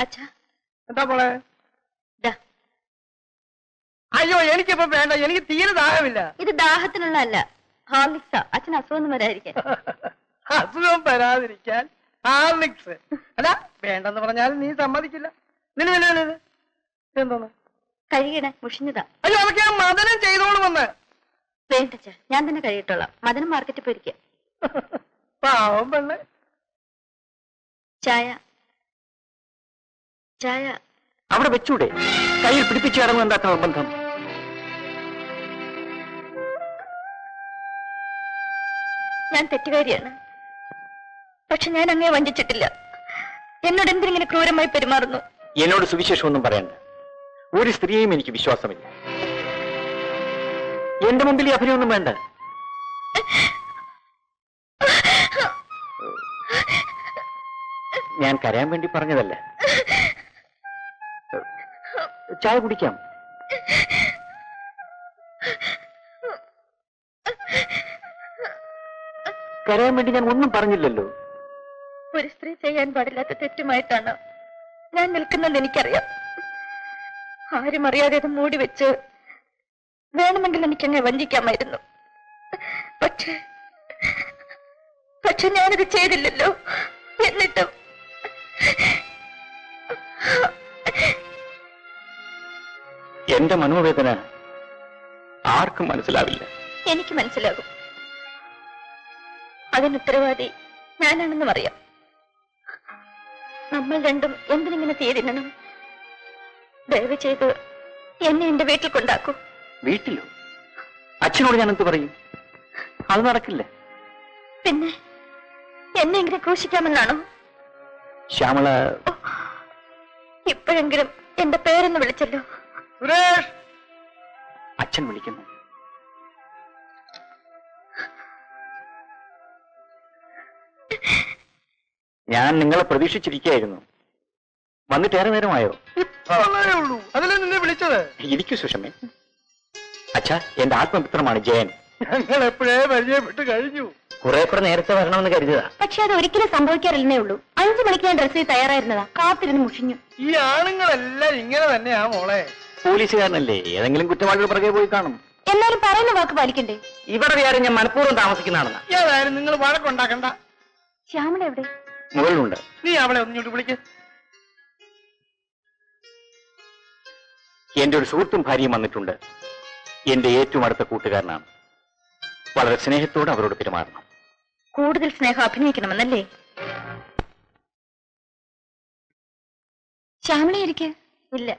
അച്ഛാ എന്താ മോളെ? അയ്യോ എനിക്കിപ്പോ വേണ്ട, എനിക്ക് തീരെ ദാഹമില്ല. ഇത് ദാഹത്തിനുള്ള അല്ല, ഹോർലിക്സാ. അച്ഛൻ അസുഖം വരാതിരിക്കാൻ. അസുഖം വരാതിരിക്കാൻ ഹാർലിക്സ്? അല്ല വേണ്ടെന്ന് പറഞ്ഞാൽ നീ സമ്മതിക്കില്ല. എന്തോന്ന് കഴുകിട മുഷിഞ്ഞതാ. അയ്യോ അതൊക്കെ ഞാൻ മദനം ചെയ്തോളൂ വന്ന്. വേണ്ടച്ച, ഞാൻ തന്നെ കഴുകിട്ടോളാം. മദനം മാർക്കറ്റിൽ പോയിരിക്കാം. പാവം പെണ്ണ്. ചായ ചായ അവിടെ വെച്ചൂടെ? കയ്യിൽ പിടിപ്പിച്ചു കിടന്നു. എന്താ നിർബന്ധം? ഞാൻ തെറ്റുകാരിയാണ്. പക്ഷെ ഞാൻ അങ്ങേ വഞ്ചിച്ചിട്ടില്ല. എന്നോട് എന്തിനിങ്ങനെ ക്രൂരമായി പെരുമാറുന്നു? എന്നോട് സുവിശേഷമൊന്നും പറയണ്ട. ഒരു സ്ത്രീയെയും എനിക്ക് വിശ്വാസമില്ല. എന്റെ മുമ്പിൽ ഈ അഭിനയൊന്നും വേണ്ട. ഞാൻ കരയാൻ വേണ്ടി പറഞ്ഞതല്ല. ചായ കുടിക്കാം. കരയാൻ വേണ്ടി ഞാൻ ഒന്നും പറഞ്ഞില്ലല്ലോ. ഒരു സ്ത്രീ ചെയ്യാൻ പാടില്ലാത്ത തെറ്റുമായിട്ടാണ് ഞാൻ നിൽക്കുന്നത് എനിക്കറിയാം. ആരും അറിയാതെ അത് മൂടി വെച്ച് വേണമെങ്കിൽ എനിക്കങ്ങ് വഞ്ചിക്കാമായിരുന്നു. പക്ഷെ ഞാനത് ചെയ്തില്ലല്ലോ. എന്നിട്ടും എന്റെ മനോവേദന ആർക്കും മനസ്സിലാവില്ല. എനിക്ക് മനസ്സിലാകും. അതിന് ഉത്തരവാദി ഞാനാണെന്നും അറിയാം. നമ്മൾ രണ്ടും എന്തിനിങ്ങനെ തീരുന്നണം? ദയവ് ചെയ്ത് എന്നെ എന്റെ വീട്ടിൽ കൊണ്ടാക്കൂ. വീട്ടിലോ? അച്ഛനോട് ഞാൻ എന്ത് പറയും? അത് നടക്കില്ല. പിന്നെ എന്നെ ഇങ്ങനെ ക്രൂശിക്കാമെന്നാണോ? ശ്യാമള, ഇപ്പോഴെങ്കിലും എന്റെ പേരൊന്ന് വിളിച്ചല്ലോ. സുരേഷ്, അച്ഛൻ വിളിക്കുന്നു. ഞാൻ നിങ്ങളെ പ്രതീക്ഷിച്ചിരിക്കുകയായിരുന്നു. വന്നിട്ട് ഏറെ നേരമായോ? ഉള്ളൂ, അതിലെ നിന്നെ വിളിച്ചത്. ഇരിക്കൂ സുഷമേ. അച്ഛാ, എന്റെ ആത്മമിത്രമാണ് ജയൻ. ഞങ്ങൾ എപ്പോഴേ പരിചയപ്പെട്ട് കഴിഞ്ഞു. കുറെ കൂടെ നേരത്തെ വരണമെന്ന് കരുതുക. പക്ഷെ അത് ഒരിക്കലും സംഭവിക്കാറില്ലെന്നേ ഉള്ളൂ. 5 മണിക്ക് ഞാൻ ഡ്രസ് ചെയ്ത് തയ്യാറായിരുന്നതാ. കാത്തിരുന്ന് മുഷിഞ്ഞു. ഈ ആണുങ്ങളെല്ലാം ഇങ്ങനെ തന്നെയാ മോളെ. പോലീസുകാരനല്ലേ, ഏതെങ്കിലും കുറ്റവാളികൾ പുറകെ പോയി കാണും. എന്നാലും പറയുന്ന വാക്ക് പാലിക്കണ്ടേ? ഇവിടെ വിചാരം ഞാൻ മനഃപൂർവ്വം താമസിക്കുന്നതാണെന്ന്. ഏതായാലും നിങ്ങൾ വഴക്കുണ്ടാക്കണ്ട. ശ്യാമള എവിടെ? മുകളിലുണ്ട്. നീ അവളെ ഒന്നിങ്ങോട്ട് വിളിക്ക്. എന്റെ ഒരു സുഹൃത്തും ഭാര്യയും വന്നിട്ടുണ്ട്. എന്റെ ഏറ്റവും അടുത്ത കൂട്ടുകാരനാണ്. വളരെ സ്നേഹത്തോടെ അവരോട് പെരുമാറണം. കൂടുതൽ സ്നേഹം അഭിനയിക്കണമെന്നല്ലേ? ശ്യാമള ഇരിക്കെ. ഇല്ല,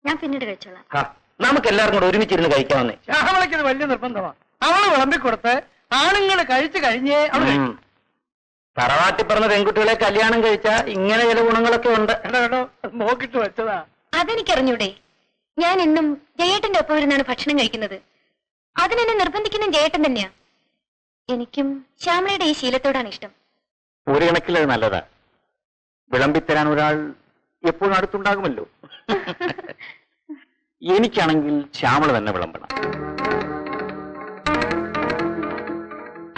ഞാൻ പിന്നീട് കഴിച്ചോളാം. നമുക്ക് എല്ലാവർക്കും കൂടെ ഒരുമിച്ചിരുന്ന് കഴിക്കാമെന്നേ. ശ്യാമളയ്ക്ക് ഇത് വലിയ നിർബന്ധമാണ്. അവള് വിളമ്പിക്കൊടുത്ത് ആണുങ്ങൾ കഴിച്ചു കഴിഞ്ഞേ അവള്. തറവാട്ടി പറഞ്ഞ പെൺകുട്ടികളെ കല്യാണം കഴിച്ചാ ഇങ്ങനെ ചില ഗുണങ്ങളൊക്കെ ഉണ്ട്. കേട്ടോ, നോക്കിട്ട് വെച്ചതാ. അതെനിക്കറിഞ്ഞൂടെ? ഞാൻ എന്നും ജയേട്ടന്റെ ഒപ്പം ഇരുന്നാണ് ഭക്ഷണം കഴിക്കുന്നത്. അതിനെന്നെ നിർബന്ധിക്കുന്ന ജയേട്ടൻ തന്നെയാ. എനിക്കും ശ്യാമളയുടെ ഈ ശീലത്തോടാണ് ഇഷ്ടം. ഒരു കണക്കിൽ അത് നല്ലതാ. വിളമ്പിത്തരാൻ ഒരാൾ എപ്പോഴും അടുത്തുണ്ടാകുമല്ലോ. എനിക്കാണെങ്കിൽ ശ്യാമള തന്നെ വിളമ്പണം.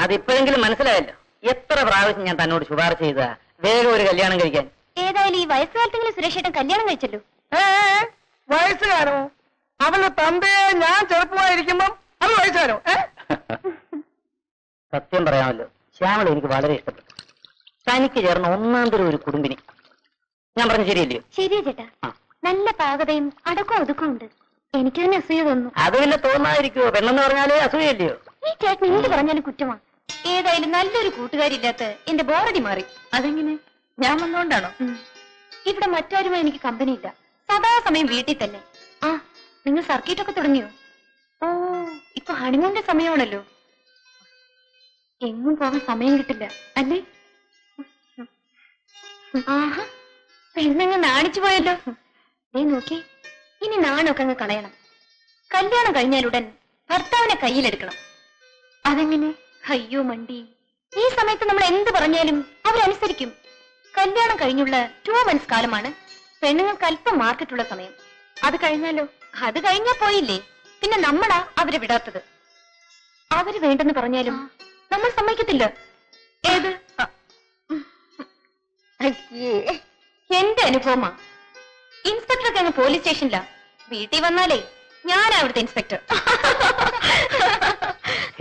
അതിപ്പോഴെങ്കിലും മനസ്സിലായല്ലോ. എത്ര പ്രാവശ്യം ഞാൻ തന്നോട് ശുപാർശ ചെയ്തതാ വേഗം ഒരു കല്യാണം കഴിക്കാൻ. ഏതായാലും ഈ വയസ്സുകാലത്തെങ്കിലും സുരേഷേട്ടൻ കല്യാണം കഴിച്ചല്ലോ. വയസ്സുകാരോ? അവളുടെ തന്തയെ ഞാൻ ചെറുപ്പമായിരിക്കുമ്പം അത് വയസ്സുകാരോ? സത്യം പറയാമല്ലോ, ശ്യാമള എനിക്ക് വളരെ ഇഷ്ടപ്പെട്ടു. തനിക്ക് ചേർന്ന ഒന്നാന്തരം ഒരു കുടുംബിനി. ഞാൻ പറഞ്ഞു ശരിയല്ലയോ? ശരിയാ ചേട്ടാ. നല്ല പാകതയും അടക്കവും ഒതുക്കവും ഉണ്ട്. എനിക്ക് തന്നെ അസൂയ തോന്നുന്നു. അത് പിന്നെ തോന്നാതിരിക്കുവോ? പെണ്ണെന്ന് പറഞ്ഞാലേ അസൂയല്ലയോ? ഈ ചേട്ടൻ എന്ത് പറഞ്ഞാലും കുറ്റമാണ്. ഏതായാലും നല്ലൊരു കൂട്ടുകാരില്ലാത്ത എന്റെ ബോറടി മാറി. അതെങ്ങനെ? ഞാൻ വന്നുകൊണ്ടാണോ? ഇവിടെ മറ്റാരുമായി എനിക്ക് കമ്പനിയില്ല. സദാസമയം വീട്ടിൽ തന്നെ. ആ, നിങ്ങൾ സർക്കിട്ടൊക്കെ തുടങ്ങിയോ? ഓ, ഇപ്പൊ ഹണിമൂണിന്റെ സമയമാണല്ലോ. എങ്ങും പോകാൻ സമയം കിട്ടില്ല അല്ലേ? ആഹാ, പെണ്ണങ്ങ് നാണിച്ചു പോയല്ലോ. ദേ നോക്കി, ഇനി നാണൊക്കെ അങ്ങ് കളയണം. കല്യാണം കഴിഞ്ഞാലുടൻ ഭർത്താവിനെ കയ്യിലെടുക്കണം. അതെങ്ങനെ? അയ്യോ മണ്ടി, ഈ സമയത്ത് നമ്മൾ എന്ത് പറഞ്ഞാലും അവരനുസരിക്കും. കല്യാണം കഴിഞ്ഞുള്ള 2 months കാലമാണ് പെണ്ണുങ്ങൾക്ക് അല്പം മാർക്കറ്റുള്ള സമയം. അത് കഴിഞ്ഞാലോ? അത് കഴിഞ്ഞാ പോയില്ലേ, പിന്നെ നമ്മളാ അവരെ വിടാത്തത്. അവര് വേണ്ടെന്ന് പറഞ്ഞാലും നമ്മൾ സമ്മതിക്കത്തില്ല. ഏത്? എന്റെ അനുഭവമാ. ഇൻസ്പെക്ടറൊക്കെ അങ്ങ് പോലീസ് സ്റ്റേഷനിലാ. വീട്ടിൽ വന്നാലേ ഞാൻ അവിടുത്തെ ഇൻസ്പെക്ടർ.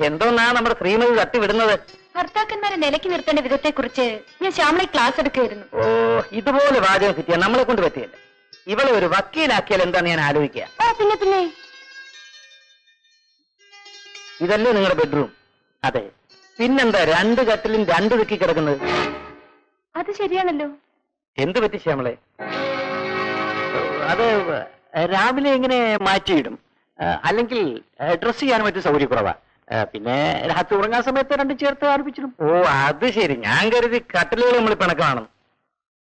എന്തോന്നാ നമ്മുടെ ശ്രീമതി തട്ടിവിടുന്നത്? ഭർത്താക്കന്മാരെ നിലയ്ക്ക് നിർത്തേണ്ട വിധത്തെ കുറിച്ച് ഞാൻ ശ്യാമളെ ക്ലാസ് എടുക്കുകയായിരുന്നു. ഓ, ഇതുപോലെ വാചകം കിട്ടിയാൽ നമ്മളെ കൊണ്ട് പറ്റിയല്ല. ഇവളെ ഒരു വക്കീലാക്കിയാൽ എന്താണ് ഞാൻ ആലോചിക്കുക. ഓ പിന്നെ ഇതല്ലേ നിങ്ങളുടെ ബെഡ്റൂം? അതെ. പിന്നെന്താ 2 കട്ടിലും 2 ദിക്കി കിടക്കുന്നത്? അത് ശരിയാണല്ലോ. എന്ത് പറ്റി ശ്യാമളെ? അത് രാവിലെ ഇങ്ങനെ മാറ്റിയിടും, അല്ലെങ്കിൽ ഡ്രസ് ചെയ്യാൻ പറ്റിയ സൗകര്യക്കുറവാ. പിന്നെ രാത്രി ഉറങ്ങാൻ സമയത്ത് 2 ചേർത്ത് ആരംഭിച്ചിടും. ഓ, അത് ശരി. ഞാൻ കരുതി കട്ടിലുകൾ നമ്മൾ പിണക്കമാണ്.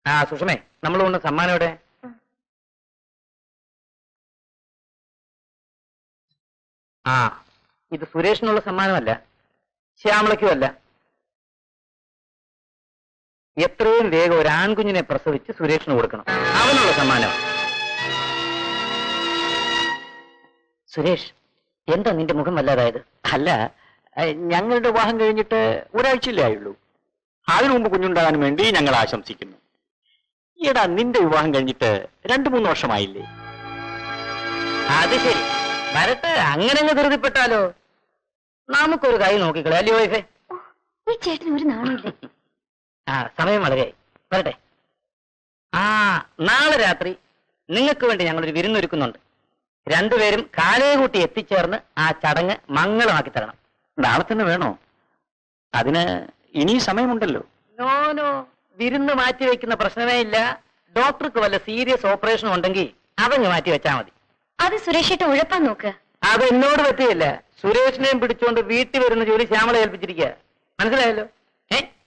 ആ സുഷമേ, നമ്മൾ കൊണ്ട് സമ്മാനം എവിടെ? ആ, ഇത് സുരേഷിനുള്ള സമ്മാനമല്ല, ശ്യാമളയ്ക്കുമല്ല. എത്രയും വേഗം ഒരു ആൺകുഞ്ഞിനെ പ്രസവിച്ച് സുരേഷിന് കൊടുക്കണം. അവനുള്ള സമ്മാനം. സുരേഷ്, എന്താ നിന്റെ മുഖം വല്ലാതായത്? അല്ല, ഞങ്ങളുടെ വിവാഹം കഴിഞ്ഞിട്ട് ഒരാഴ്ചയിലേ ആയുള്ളൂ. അതിനു മുമ്പ് കുഞ്ഞുണ്ടാകാൻ വേണ്ടി ഞങ്ങൾ ആശംസിക്കുന്നു. ഈടാ, നിന്റെ വിവാഹം കഴിഞ്ഞിട്ട് 2-3 വർഷമായില്ലേ? അത് ശരി, വരട്ടെ. അങ്ങനെ അങ്ങ് ധൃതിപ്പെട്ടാലോ? നമുക്കൊരു കൈ നോക്കിക്കളെ, അല്ലയോ വൈഫേ? ഈ ചേട്ടന് ഒരു നാണമില്ലേ? ആ, സമയം വളരെയായി, വരട്ടെ. ആ, നാളെ രാത്രി നിങ്ങൾക്ക് വേണ്ടി ഞങ്ങളൊരു വിരുന്നൊരുക്കുന്നുണ്ട്. 2 പേരും കാലേ കൂട്ടി എത്തിച്ചേർന്ന് ആ ചടങ്ങ് മംഗളമാക്കി തരണം. നാളെ തന്നെ വേണോ? അതിന് ഇനി സമയമുണ്ടല്ലോ. നോ, വിരുന്ന് മാറ്റി വെക്കുന്ന പ്രശ്നമേ ഇല്ല. ഡോക്ടർക്ക് വല്ല സീരിയസ് ഓപ്പറേഷൻ ഉണ്ടെങ്കിൽ അതങ്ങ് മാറ്റി വെച്ചാൽ മതി. അത് സുരേഷേട്ട് ഉഴപ്പാൻ നോക്ക്. അത് എന്നോട് പറ്റിയില്ല. സുരേഷിനെയും പിടിച്ചുകൊണ്ട് വീട്ടിൽ വരുന്ന ജോലി ശ്യാമളെ ഏൽപ്പിച്ചിരിക്കുക. മനസ്സിലായല്ലോ?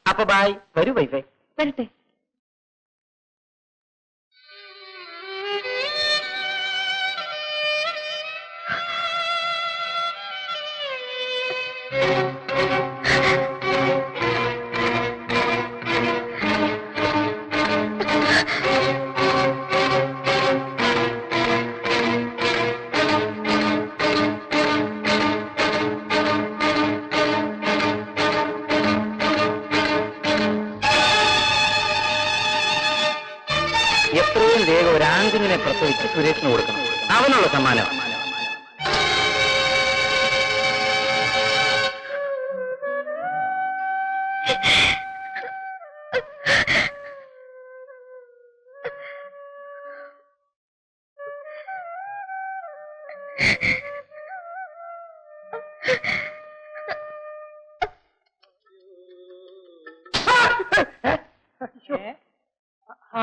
അപ്പൊ ബായ്. വരൂ വൈഫൈ. വരട്ടെ. എത്രയും വേഗം ഒരു ആൺകുഞ്ഞിനെ പ്രസവിച്ച് സുരേഷിന് കൊടുക്കണം. അവനുള്ള സമ്മാനം.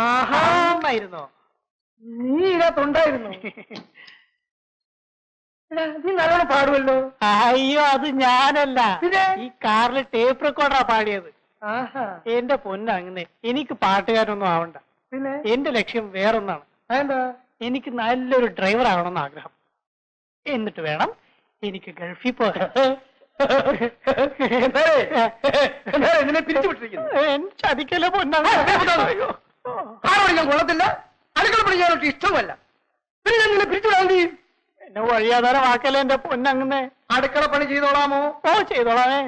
ആഹായിരുന്നോ? നീ ഇതിനകത്തുണ്ടായിരുന്നു. നീ നല്ലോണം പാടുമല്ലോ. അയ്യോ, അത് ഞാനല്ല. ഈ കാറിൽ ടേപ്പ് റെക്കോർഡറാ പാടിയത്. എന്റെ പൊന്നങ്ങനെ എനിക്ക് പാട്ടുകാരൊന്നും ആവണ്ട. പിന്നെ എന്റെ ലക്ഷ്യം വേറൊന്നാണ്. അതെന്താ? എനിക്ക് നല്ലൊരു ഡ്രൈവർ ആവണമെന്ന് ആഗ്രഹം. എന്നിട്ട് വേണം എനിക്ക് ഗൾഫിൽ പോകാൻ. ചതിക്കല്ലോ പൊന്നാണ്. കൊള്ളത്തില്ല. അടുക്കള പണിയാനൊട്ട് ഇഷ്ടമല്ല. പിന്നെ ഞാൻ നിന്നെ പിരിച്ചുവിടാൻ ചെയ്യും. എന്നെ വഴിയാധാര വാക്കല്ലേ എന്റെ പൊന്നങ്ങനെ. അടുക്കള പണി ചെയ്തോളാമോ? ഓ, ചെയ്തോളാമേ.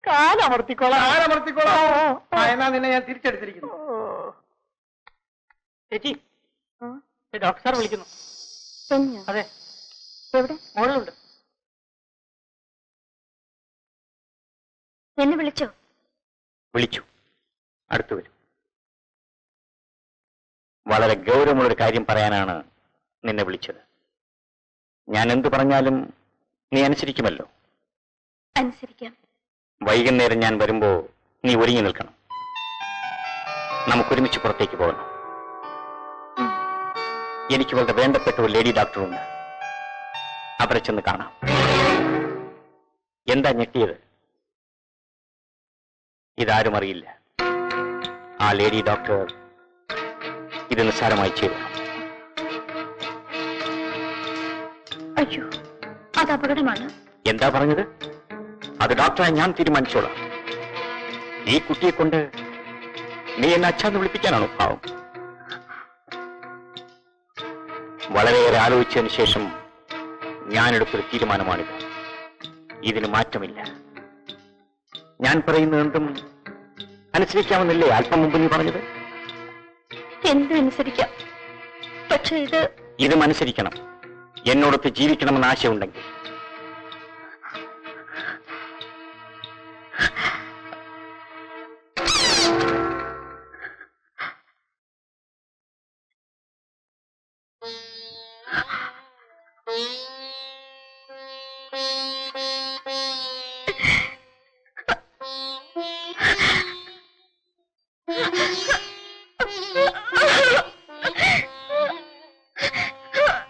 കാലമർത്തിക്കോളാമോ? എന്നാ നിന്നെ ഞാൻ തിരിച്ചെടുത്തിരിക്കുന്നു. ചേച്ചി, ഡോക്ടർ സാർ വിളിക്കുന്നു. അതെ, എവിടെ? മോളുണ്ട്. എന്നെ വിളിച്ചോ? വിളിച്ചു. അടുത്തു വരും. വളരെ ഗൗരവമുള്ളൊരു കാര്യം പറയാനാണ് നിന്നെ വിളിച്ചത്. ഞാൻ എന്തു പറഞ്ഞാലും നീ അനുസരിക്കുമല്ലോ? അനുസരിക്കാം. വൈകുന്നേരം ഞാൻ വരുമ്പോ നീ ഒരുങ്ങി നിൽക്കണം. നമുക്കൊരുമിച്ച് പുറത്തേക്ക് പോകണം. എനിക്ക് വളരെ വേണ്ടപ്പെട്ട ഒരു ലേഡി ഡോക്ടറുണ്ട്. അവരെ ചെന്ന് കാണാം. എന്താ ഞെട്ടിയത്? ഇതാരും അറിയില്ല. ആ ലേഡി ഡോക്ടർ ഇത് നിസ്സാരമായി ചെയ്തു. അയ്യോ, അത് അപകടമാണ്. എന്താ പറഞ്ഞത്? അത് ഡോക്ടറെ ഞാൻ തീരുമാനിച്ചോളാം. ഈ കുട്ടിയെ കൊണ്ട് നീ എന്നെ അച്ഛാന്ന് വിളിപ്പിക്കാനാണോ പാവം? വളരെയേറെ ആലോചിച്ചതിന് ശേഷം ഞാനെടുത്തൊരു തീരുമാനമാണിത്. ഇതിന് മാറ്റമില്ല. ഞാൻ പറയുന്നത് എന്തും അനുസരിക്കാമെന്നില്ലേ അല്പം മുമ്പ് നീ പറഞ്ഞത്? എന്തും അനുസരിക്കാം. പക്ഷെ ഇത് അനുസരിക്കണം. എന്നോടൊത്ത് ജീവിക്കണമെന്ന് ആശയമുണ്ടെങ്കിൽ.